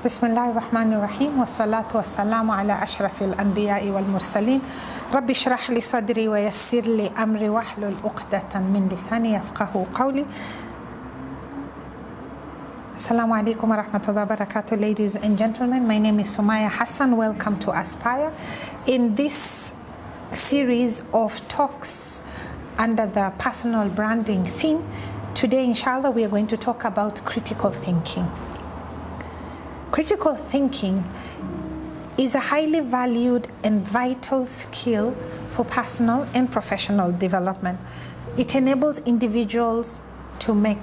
بسم الله الرحمن الرحيم والصلاة والسلام على أشرف الأنبياء والمرسلين رب اشرح لي صدري ويسر لي أمري واحلل عقدة من لساني يفقه قولي. Assalamu alaikum wa rahmatullahi wa barakatuh, ladies and gentlemen. My name is Sumayya Hassan. Welcome to Aspire. In this series of talks under the personal branding theme, today inshallah we are going to talk about critical thinking. Critical thinking is a highly valued and vital skill for personal and professional development. It enables individuals to make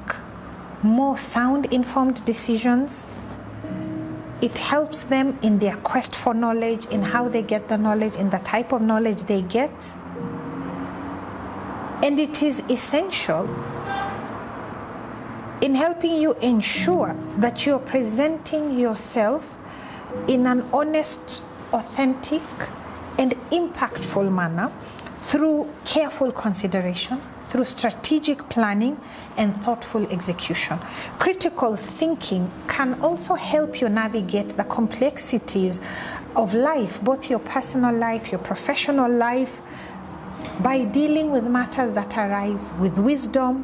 more sound informed decisions. It helps them in their quest for knowledge, in how they get the knowledge, in the type of knowledge they get. And it is essential in helping you ensure that you're presenting yourself in an honest, authentic, and impactful manner through careful consideration, through strategic planning and thoughtful execution. Critical thinking can also help you navigate the complexities of life, both your personal life, your professional life, by dealing with matters that arise with wisdom,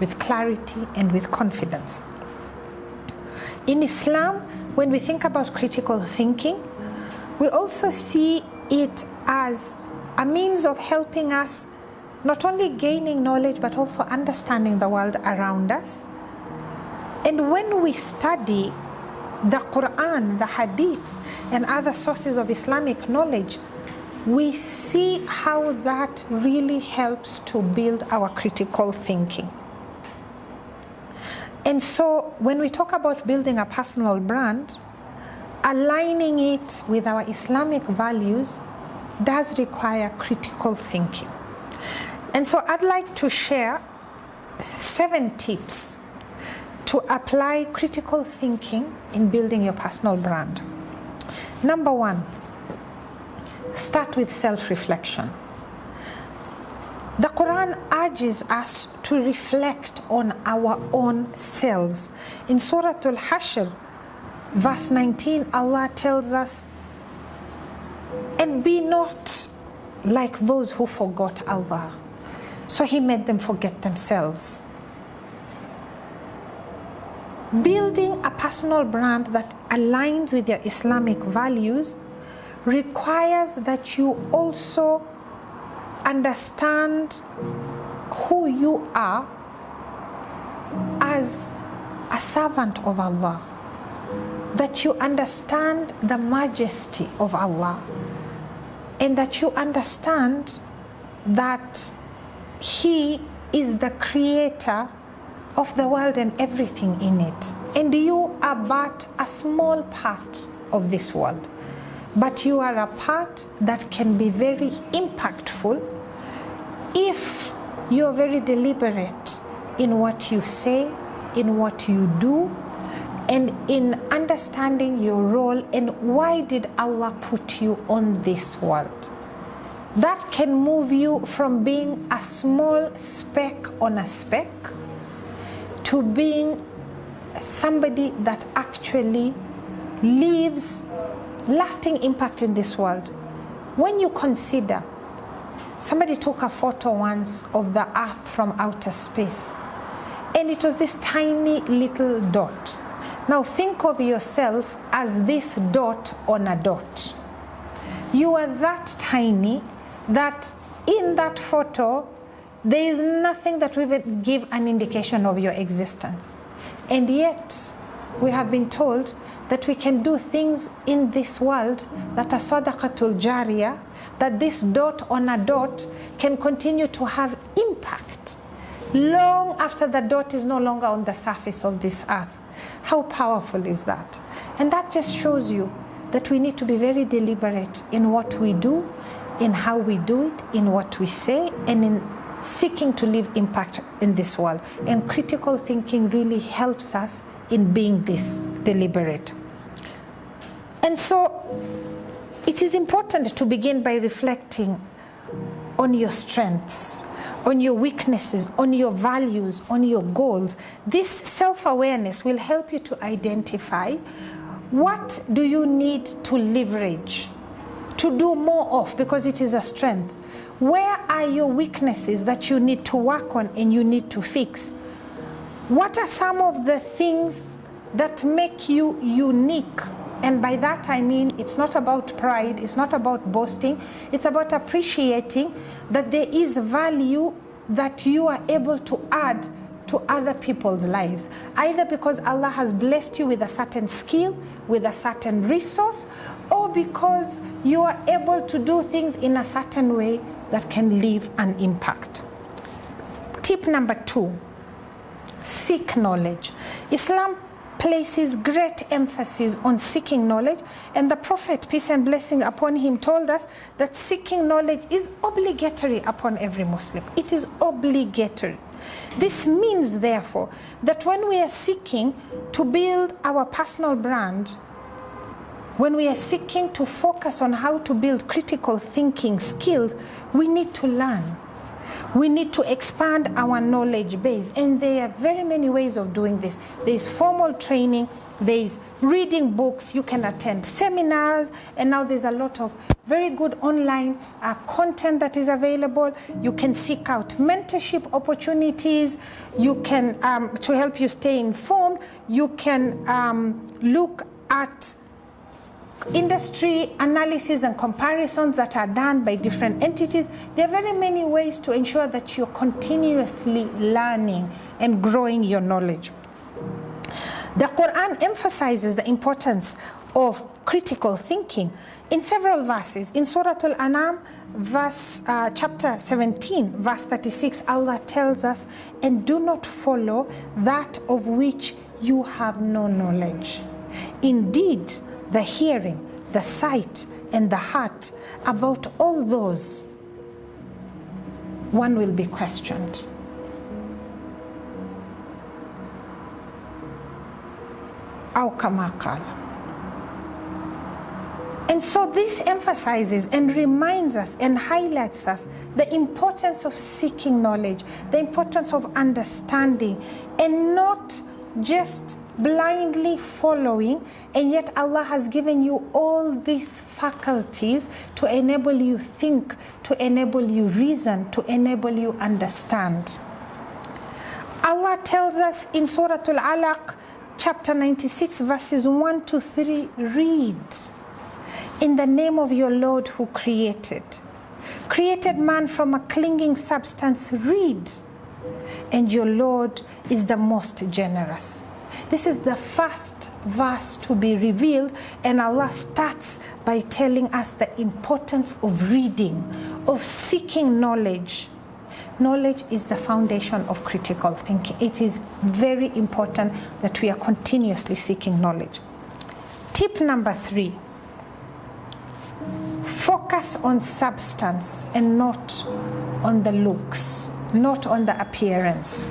with clarity, and with confidence. In Islam, when we think about critical thinking, we also see it as a means of helping us not only gaining knowledge, but also understanding the world around us. And when we study the Quran, the Hadith, and other sources of Islamic knowledge, we see how that really helps to build our critical thinking. And so when we talk about building a personal brand, aligning it with our Islamic values does require critical thinking. And so I'd like to share 7 tips to apply critical thinking in building your personal brand. Number 1, start with self-reflection. The Quran urges us to reflect on our own selves. In Surah Al-Hashr, verse 19, Allah tells us, "And be not like those who forgot Allah." So He made them forget themselves. Building a personal brand that aligns with your Islamic values requires that you also understand who you are as a servant of Allah, that you understand the majesty of Allah, and that you understand that He is the creator of the world and everything in it, and you are but a small part of this world, but you are a part that can be very impactful if you're very deliberate in what you say, in what you do, and in understanding your role and why did Allah put you on this world. That can move you from being a small speck on a speck to being somebody that actually leaves lasting impact in this world. When you consider, somebody took a photo once of the earth from outer space, and it was this tiny little dot. Now think of yourself as this dot on a dot. You are that tiny that in that photo there is nothing that will give an indication of your existence. And yet we have been told that we can do things in this world that are sadaqatul jariyah, that this dot on a dot can continue to have impact long after the dot is no longer on the surface of this earth. How powerful is that? And that just shows you that we need to be very deliberate in what we do, in how we do it, in what we say, and in seeking to leave impact in this world. And critical thinking really helps us in being this deliberate. And so it is important to begin by reflecting on your strengths, on your weaknesses, on your values, on your goals. This self-awareness will help you to identify What do you need to leverage, to do more of, because it is a strength? Where are your weaknesses that you need to work on and you need to fix? What are some of the things that make you unique? And by that I mean it's not about pride, it's not about boasting, it's about appreciating that there is value that you are able to add to other people's lives, either because Allah has blessed you with a certain skill, with a certain resource, or because you are able to do things in a certain way that can leave an impact. Tip number 2, seek knowledge. Islam places great emphasis on seeking knowledge, and the Prophet, peace and blessing upon him, told us that seeking knowledge is obligatory upon every Muslim. It is obligatory. This means, therefore, that when we are seeking to build our personal brand, when we are seeking to focus on how to build critical thinking skills, we need to learn. We need to expand our knowledge base, and there are very many ways of doing this. There is formal training, there is reading books, you can attend seminars, and now there's a lot of very good online content that is available. You can seek out mentorship opportunities. You can, to help you stay informed, you can look at industry analysis and comparisons that are done by different entities. There are very many ways to ensure that you're continuously learning and growing your knowledge. The Quran emphasizes the importance of critical thinking in several verses. In Surah Al-An'am, chapter 17, verse 36, Allah tells us, "And do not follow that of which you have no knowledge. Indeed, the hearing, the sight, and the heart, about all those, one will be questioned." Aw kama qala. And so this emphasizes and reminds us and highlights us the importance of seeking knowledge, the importance of understanding, and not just blindly following, and yet Allah has given you all these faculties to enable you think, to enable you reason, to enable you understand. Allah tells us in Surah Al-Alaq, chapter 96, verses 1 to 3, read, "In the name of your Lord who created man from a clinging substance, read, and your Lord is the most generous." This is the first verse to be revealed, and Allah starts by telling us the importance of reading, of seeking knowledge. Knowledge is the foundation of critical thinking. It is very important that we are continuously seeking knowledge. Tip number 3, focus on substance and not on the looks, not on the appearance.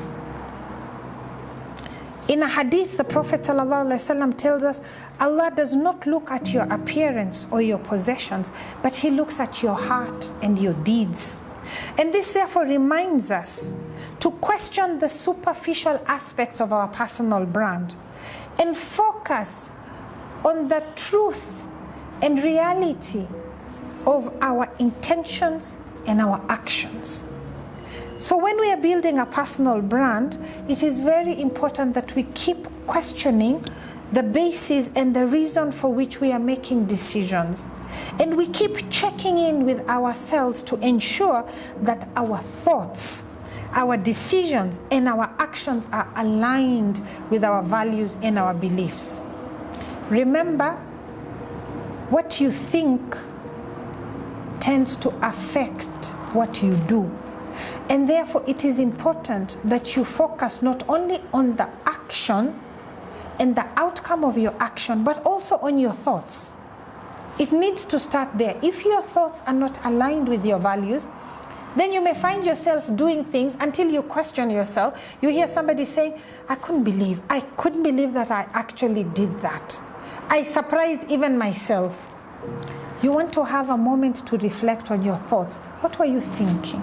In a hadith, the Prophet ﷺ tells us, Allah does not look at your appearance or your possessions, but He looks at your heart and your deeds. And this therefore reminds us to question the superficial aspects of our personal brand and focus on the truth and reality of our intentions and our actions. So when we are building a personal brand, it is very important that we keep questioning the basis and the reason for which we are making decisions. And we keep checking in with ourselves to ensure that our thoughts, our decisions, and our actions are aligned with our values and our beliefs. Remember, what you think tends to affect what you do. And therefore, it is important that you focus not only on the action and the outcome of your action, but also on your thoughts. It needs to start there. If your thoughts are not aligned with your values, then you may find yourself doing things until you question yourself. You hear somebody saying, I couldn't believe that I actually did that. I surprised even myself. You want to have a moment to reflect on your thoughts. What were you thinking?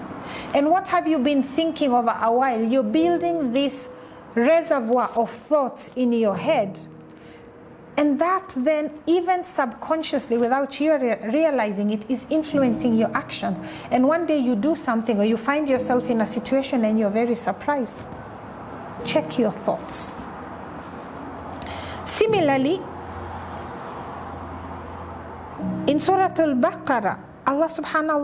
And what have you been thinking over a while? You're building this reservoir of thoughts in your head. And that then, even subconsciously, without you realizing it, is influencing your actions. And one day you do something, or you find yourself in a situation and you're very surprised. Check your thoughts. Similarly, in Surah Al-Baqarah, Allah subhanahu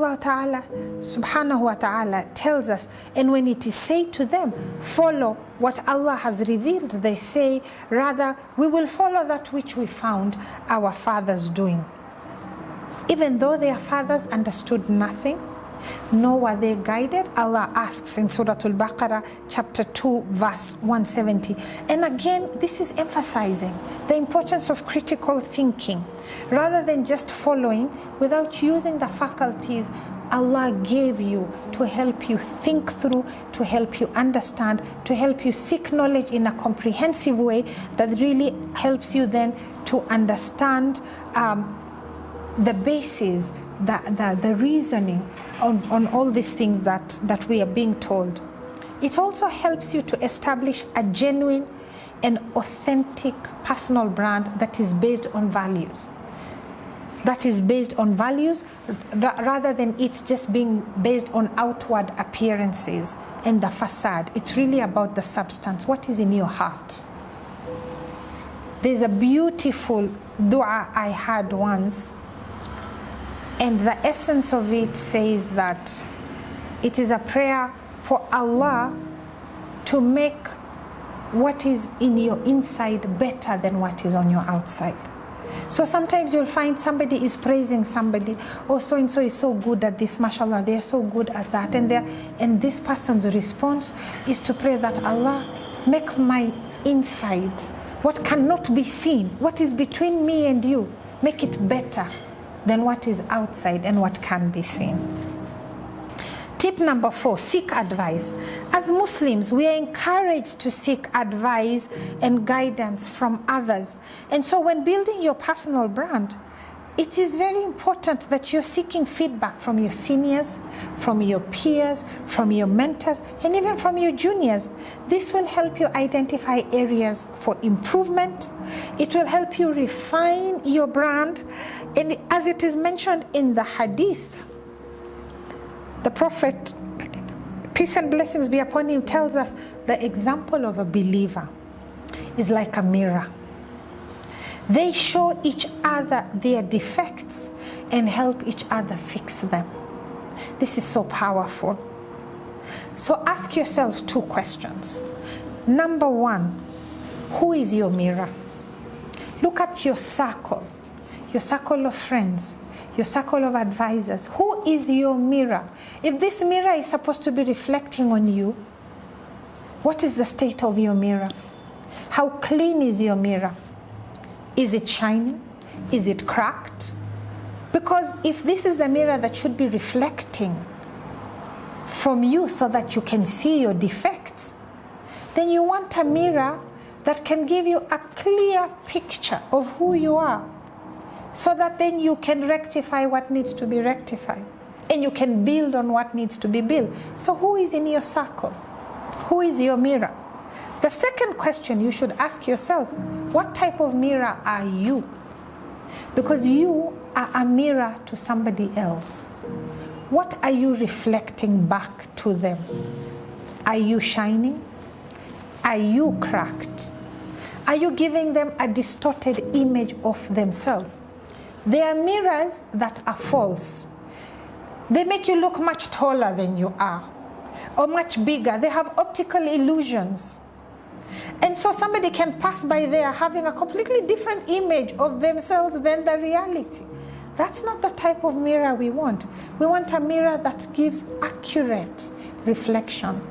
wa ta'ala tells us, and when it is said to them, follow what Allah has revealed, they say, rather, we will follow that which we found our fathers doing. Even though their fathers understood nothing, nor were they guided, Allah asks in Surah Al-Baqarah, chapter 2, verse 170. And again, this is emphasizing the importance of critical thinking, rather than just following without using the faculties Allah gave you to help you think through, to help you understand, to help you seek knowledge in a comprehensive way that really helps you then to understand the basis, the reasoning on all these things that we are being told. It also helps you to establish a genuine and authentic personal brand that is based on values. That is based on values rather than it just being based on outward appearances and the facade. It's really about the substance. What is in your heart? There's a beautiful dua I had once, and the essence of it says that it is a prayer for Allah to make what is in your inside better than what is on your outside. So sometimes you'll find somebody is praising somebody, oh, so-and-so is so good at this, mashallah, they're so good at that. And this person's response is to pray that Allah, make my inside, what cannot be seen, what is between me and you, make it better than what is outside and what can be seen. Tip number 4, seek advice. As Muslims, we are encouraged to seek advice and guidance from others. And so when building your personal brand, it is very important that you're seeking feedback from your seniors, from your peers, from your mentors, and even from your juniors. This will help you identify areas for improvement. It will help you refine your brand. And as it is mentioned in the hadith, the Prophet, peace and blessings be upon him, tells us the example of a believer is like a mirror. They show each other their defects and help each other fix them. This is so powerful. So ask yourself 2 questions. Number 1, who is your mirror? Look at your circle of friends, your circle of advisors. Who is your mirror? If this mirror is supposed to be reflecting on you, what is the state of your mirror? How clean is your mirror? Is it shining? Is it cracked? Because if this is the mirror that should be reflecting from you so that you can see your defects, then you want a mirror that can give you a clear picture of who you are, so that then you can rectify what needs to be rectified and you can build on what needs to be built. So who is in your circle? Who is your mirror? The second question you should ask yourself, what type of mirror are you? Because you are a mirror to somebody else. What are you reflecting back to them? Are you shining? Are you cracked? Are you giving them a distorted image of themselves? There are mirrors that are false. They make you look much taller than you are, or much bigger. They have optical illusions. And so somebody can pass by there having a completely different image of themselves than the reality. That's not the type of mirror we want. We want a mirror that gives accurate reflection,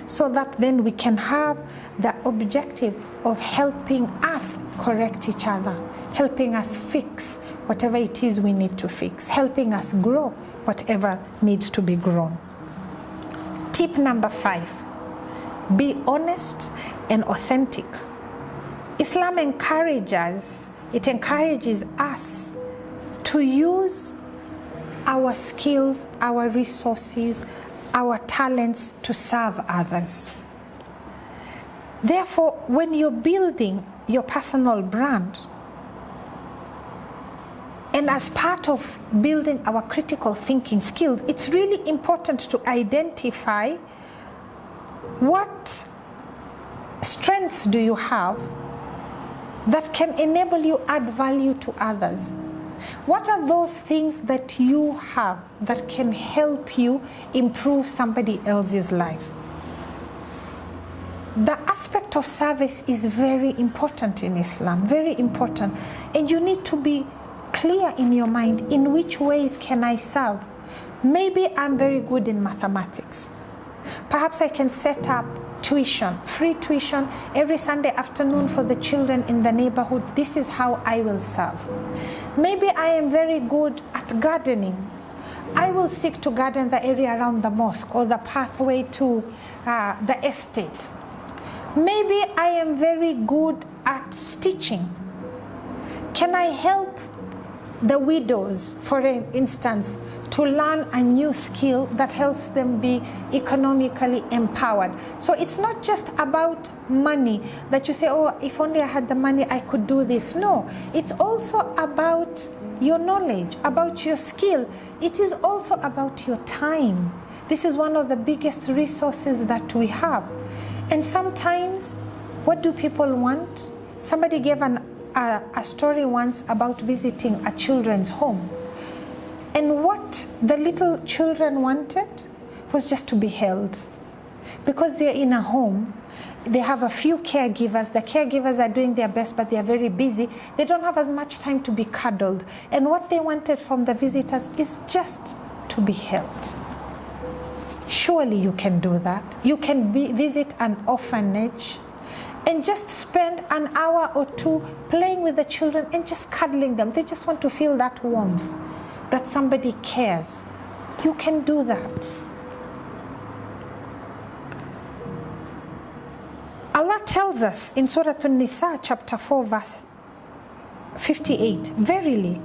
so that then we can have the objective of helping us correct each other, helping us fix whatever it is we need to fix, helping us grow whatever needs to be grown. Tip number 5, be honest and authentic. Islam encourages us to use our skills, our resources, our talents to serve others. Therefore, when you're building your personal brand, And as part of building our critical thinking skills, it's really important to identify what strengths do you have that can enable you add value to others. What are those things that you have that can help you improve somebody else's life? The aspect of service is very important in Islam, very important. And you need to be clear in your mind, in which ways can I serve? Maybe I'm very good in mathematics. Perhaps I can set up tuition, free tuition every Sunday afternoon for the children in the neighborhood. This is how I will serve. Maybe I am very good at gardening. I will seek to garden the area around the mosque or the pathway to the estate. Maybe I am very good at stitching. Can I help the widows, for instance, to learn a new skill that helps them be economically empowered? So it's not just about money that you say, oh, if only I had the money, I could do this. No, it's also about your knowledge, about your skill. It is also about your time. This is one of the biggest resources that we have. And sometimes, what do people want? Somebody gave a story once about visiting a children's home. And what the little children wanted was just to be held. Because they're in a home, they have a few caregivers. The caregivers are doing their best, but they are very busy. They don't have as much time to be cuddled. And what they wanted from the visitors is just to be held. Surely you can do that. You can visit an orphanage and just spend an hour or two playing with the children and just cuddling them. They just want to feel that warmth, that somebody cares. You can do that. Allah tells us in Surah An-Nisa chapter 4 verse 58, verily,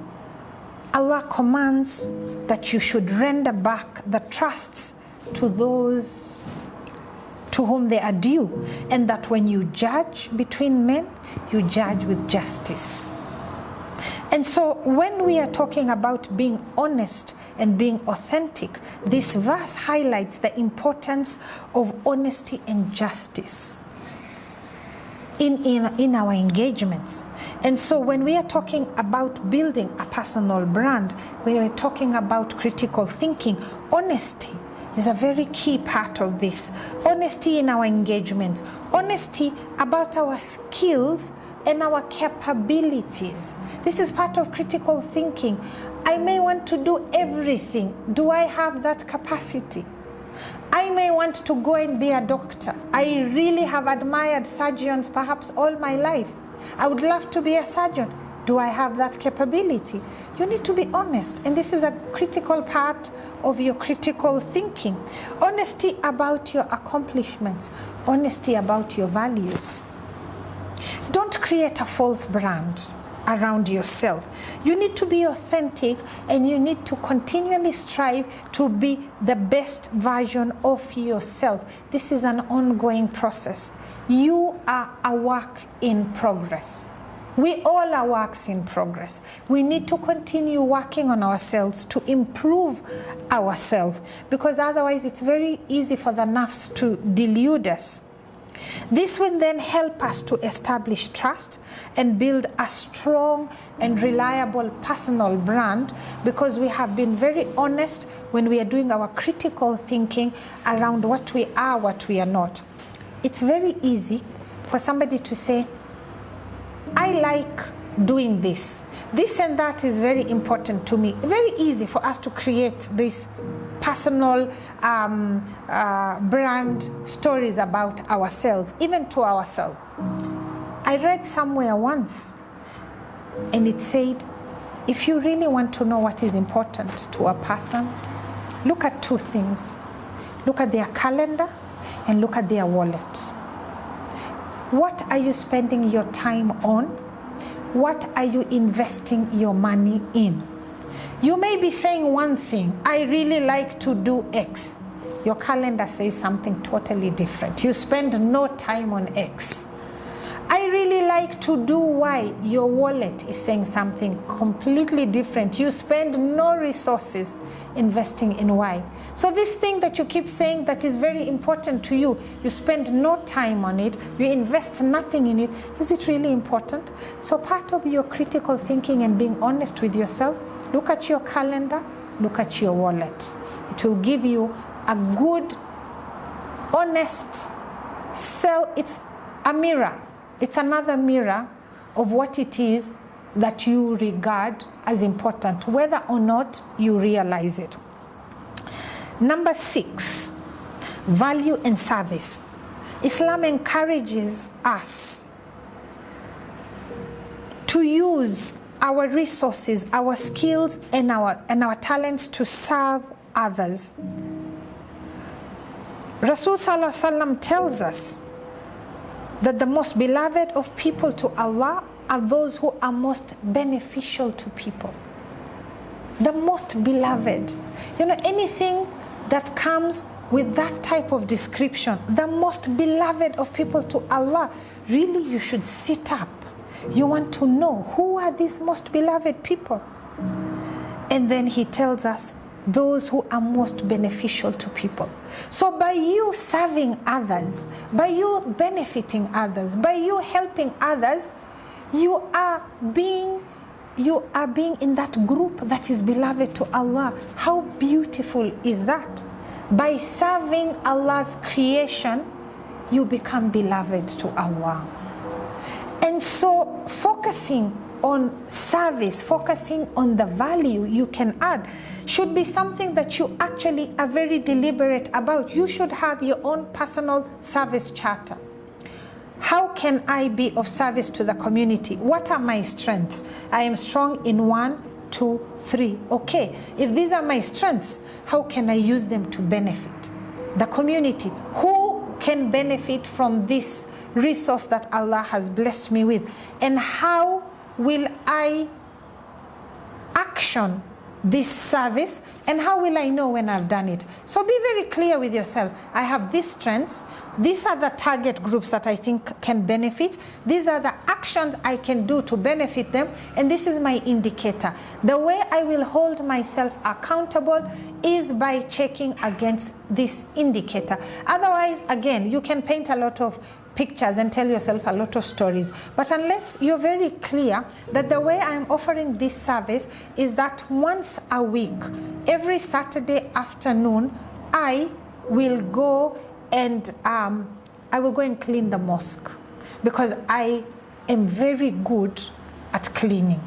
Allah commands that you should render back the trusts to those to whom they are due, and that when you judge between men, you judge with justice. And so when we are talking about being honest and being authentic, this verse highlights the importance of honesty and justice in our engagements. And so when we are talking about building a personal brand, we are talking about critical thinking. Honesty is a very key part of this. Honesty in our engagements, honesty about our skills and our capabilities. This is part of critical thinking. I may want to do everything. Do I have that capacity? I may want to go and be a doctor. I really have admired surgeons perhaps all my life. I would love to be a surgeon. Do I have that capability? You need to be honest, and this is a critical part of your critical thinking. Honesty about your accomplishments, honesty about your values. Don't create a false brand around yourself. You need to be authentic, and you need to continually strive to be the best version of yourself. This is an ongoing process. You are a work in progress. We all are works in progress. We need to continue working on ourselves to improve ourselves, because otherwise it's very easy for the nafs to delude us. This will then help us to establish trust and build a strong and reliable personal brand, because we have been very honest when we are doing our critical thinking around what we are, what we are not. It's very easy for somebody to say, I like doing this. This and that is very important to me. Very easy for us to create this personal brand stories about ourselves, even to ourselves. I read somewhere once, and it said, if you really want to know what is important to a person, look at two things. Look at their calendar and look at their wallet. What are you spending your time on? What are you investing your money in? You may be saying one thing, I really like to do X. Your calendar says something totally different. You spend no time on X. I really like to do Y. Your wallet is saying something completely different. You spend no resources investing in Y. So this thing that you keep saying that is very important to you, you spend no time on it, you invest nothing in it. Is it really important? So part of your critical thinking and being honest with yourself, look at your calendar, look at your wallet. It will give you a good, honest it's a mirror. It's another mirror of what it is that you regard as important, whether or not you realize it. Number 6, value and service. Islam encourages us to use our resources, our skills, and our talents to serve others. Rasul Sallallahu Alaihi Wasallam tells us that the most beloved of people to Allah are those who are most beneficial to people. The most beloved. You know, anything that comes with that type of description, the most beloved of people to Allah, really you should sit up. You want to know who are these most beloved people. And then he tells us those who are most beneficial to people. So by you serving others, by you benefiting others, by you helping others, you are being in that group that is beloved to Allah. How beautiful is that? By serving Allah's creation, you become beloved to Allah. And so focusing on service, focusing on the value you can add should be something that you actually are very deliberate about. You should have your own personal service charter. How can I be of service to the community? What are my strengths? I am strong in 1, 2, 3. Okay, if these are my strengths, how can I use them to benefit the community? Who can benefit from this resource that Allah has blessed me with? And how will I action this service, and how will I know when I've done it? So be very clear with yourself. I have these strengths. These are the target groups that I think can benefit. These are the actions I can do to benefit them, and this is my indicator. The way I will hold myself accountable is by checking against this indicator. Otherwise, again, you can paint a lot of pictures and tell yourself a lot of stories. But unless you're very clear that the way I'm offering this service is that once a week, every Saturday afternoon, I will go and clean the mosque, because I am very good at cleaning.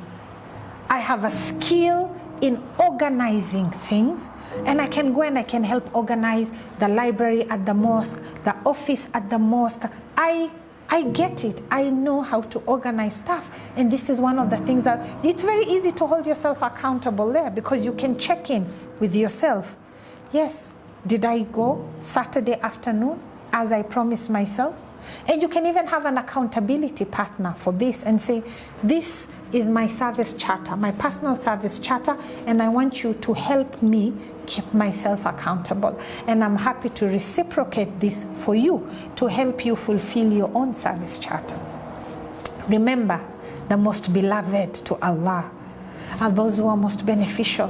I have a skill in organizing things, and I can go and I can help organize the library at the mosque, the office at the mosque. I get it. I know how to organize stuff. And this is one of the things that it's very easy to hold yourself accountable there, because you can check in with yourself. Yes, did I go Saturday afternoon as I promised myself? And you can even have an accountability partner for this and say, this is my service charter, my personal service charter, and I want you to help me keep myself accountable. And I'm happy to reciprocate this for you to help you fulfill your own service charter. Remember, the most beloved to Allah are those who are most beneficial.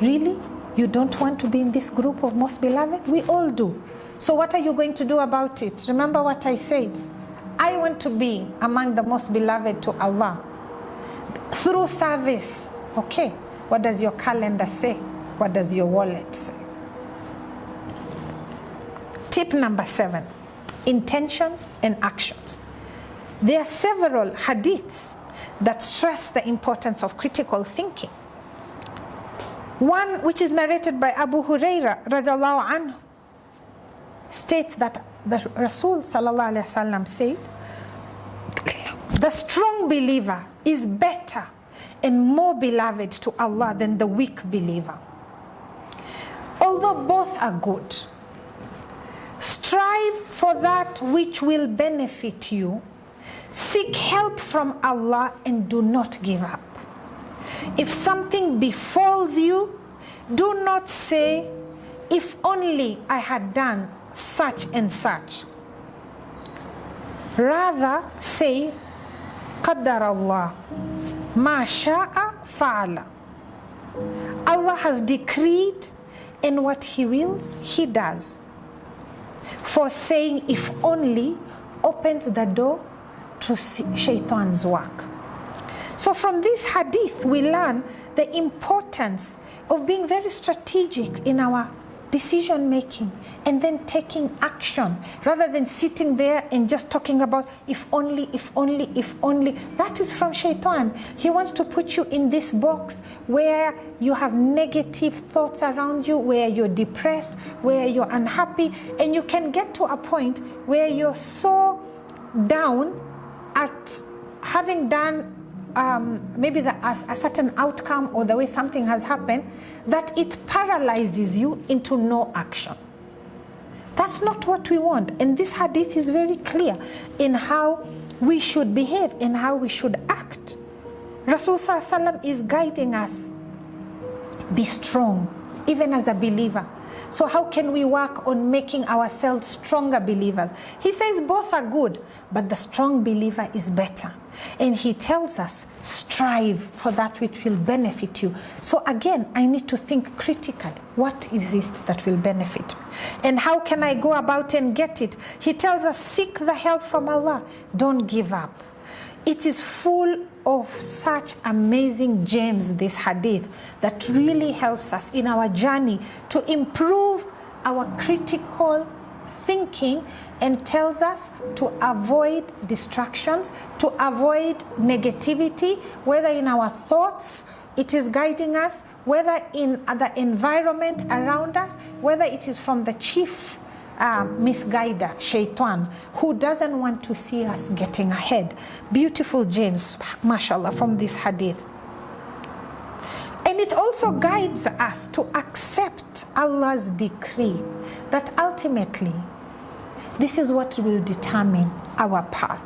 Really? You don't want to be in this group of most beloved? We all do. So what are you going to do about it? Remember what I said. I want to be among the most beloved to Allah through service. Okay, what does your calendar say? What does your wallet say? Tip number 7, intentions and actions. There are several hadiths that stress the importance of critical thinking. One, which is narrated by Abu Huraira radiallahu anhu, states that the Rasul sallallahu alaihi wasallam said, the strong believer is better and more beloved to Allah than the weak believer. Although both are good, strive for that which will benefit you. Seek help from Allah and do not give up. If something befalls you, do not say, if only I had done such and such. Rather say, قدر الله ما شاء فعل. Allah has decreed, and what He wills, He does. For saying if only opens the door to shaitan's work. So from this hadith, we learn the importance of being very strategic in our decision making and then taking action rather than sitting there and just talking about if only, if only, if only. That is from shaitan. He wants to put you in this box where you have negative thoughts around you, where you're depressed, where you're unhappy, and you can get to a point where you're so down at having done maybe a certain outcome or the way something has happened, that it paralyzes you into no action. That's not what we want. And this hadith is very clear in how we should behave, in how we should act. Rasul Sallallahu Alaihi Wasallam is guiding us. Be strong, even as a believer. So how can we work on making ourselves stronger believers? He says both are good, but the strong believer is better. And he tells us, strive for that which will benefit you. So again, I need to think critically. What is it that will benefit? And how can I go about and get it? He tells us, seek the help from Allah. Don't give up. It is full of such amazing gems, this hadith, that really helps us in our journey to improve our critical thinking and tells us to avoid distractions, to avoid negativity, whether in our thoughts it is guiding us, whether in the environment around us, whether it is from the chief misguider, shaitan, who doesn't want to see us getting ahead. Beautiful gems, mashallah, from this hadith. And it also guides us to accept Allah's decree that ultimately this is what will determine our path.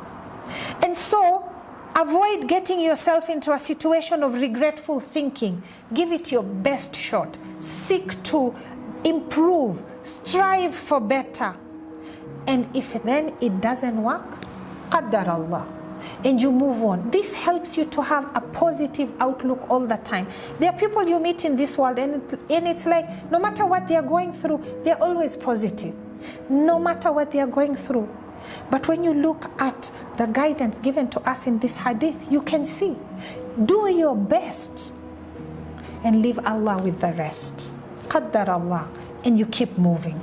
And so avoid getting yourself into a situation of regretful thinking. Give it your best shot. Seek to improve, strive for better. And if then it doesn't work, qaddar Allah, and you move on. This helps you to have a positive outlook all the time. There are people you meet in this world and it's like no matter what they are going through, they're always positive. No matter what they are going through. But when you look at the guidance given to us in this hadith, you can see, do your best and leave Allah with the rest. Qaddar Allah, and you keep moving.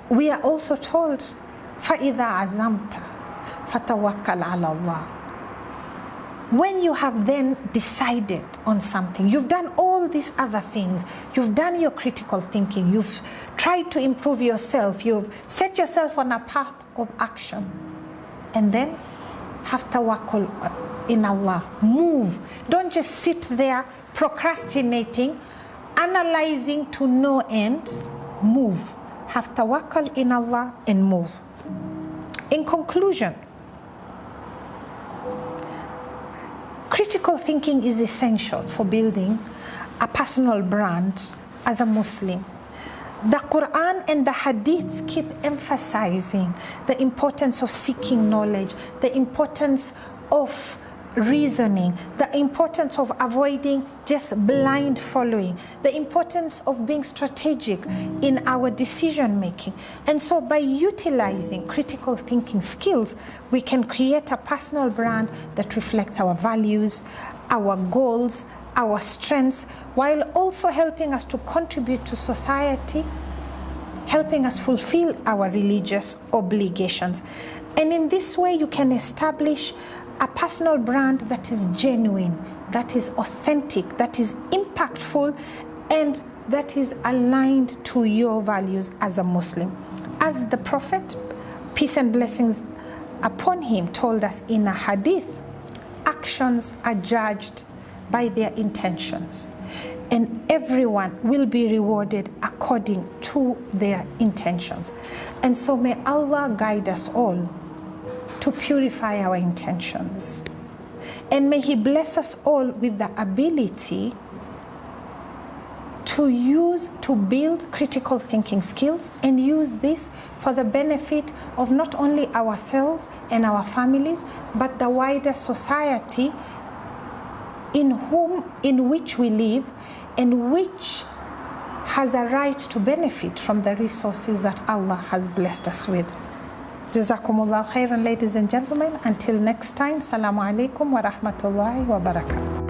We are also told, فَإِذَا عَزَمْتَ فَتَوَكَّلْ عَلَى اللَّهِ. When you have then decided on something, you've done all these other things, you've done your critical thinking, you've tried to improve yourself, you've set yourself on a path of action, and then have tawakkul in Allah. Move. Don't just sit there procrastinating, analyzing to no end. Move. Have tawakkul in Allah and move. In conclusion, critical thinking is essential for building a personal brand as a Muslim. The Quran and the Hadiths keep emphasizing the importance of seeking knowledge, the importance of reasoning, the importance of avoiding just blind following, the importance of being strategic in our decision making. And so by utilizing critical thinking skills, we can create a personal brand that reflects our values, our goals, our strengths, while also helping us to contribute to society, helping us fulfill our religious obligations. And in this way, you can establish a personal brand that is genuine, that is authentic, that is impactful, and that is aligned to your values as a Muslim. As the Prophet, peace and blessings upon him, told us in a hadith, actions are judged by their intentions, and everyone will be rewarded according to their intentions. And so may Allah guide us all to purify our intentions. And may He bless us all with the ability to build critical thinking skills and use this for the benefit of not only ourselves and our families, but the wider society in which we live, and which has a right to benefit from the resources that Allah has blessed us with. Jazakumullah khairan, ladies and gentlemen. Until next time, Assalamu alaikum wa rahmatullahi wa barakatuh.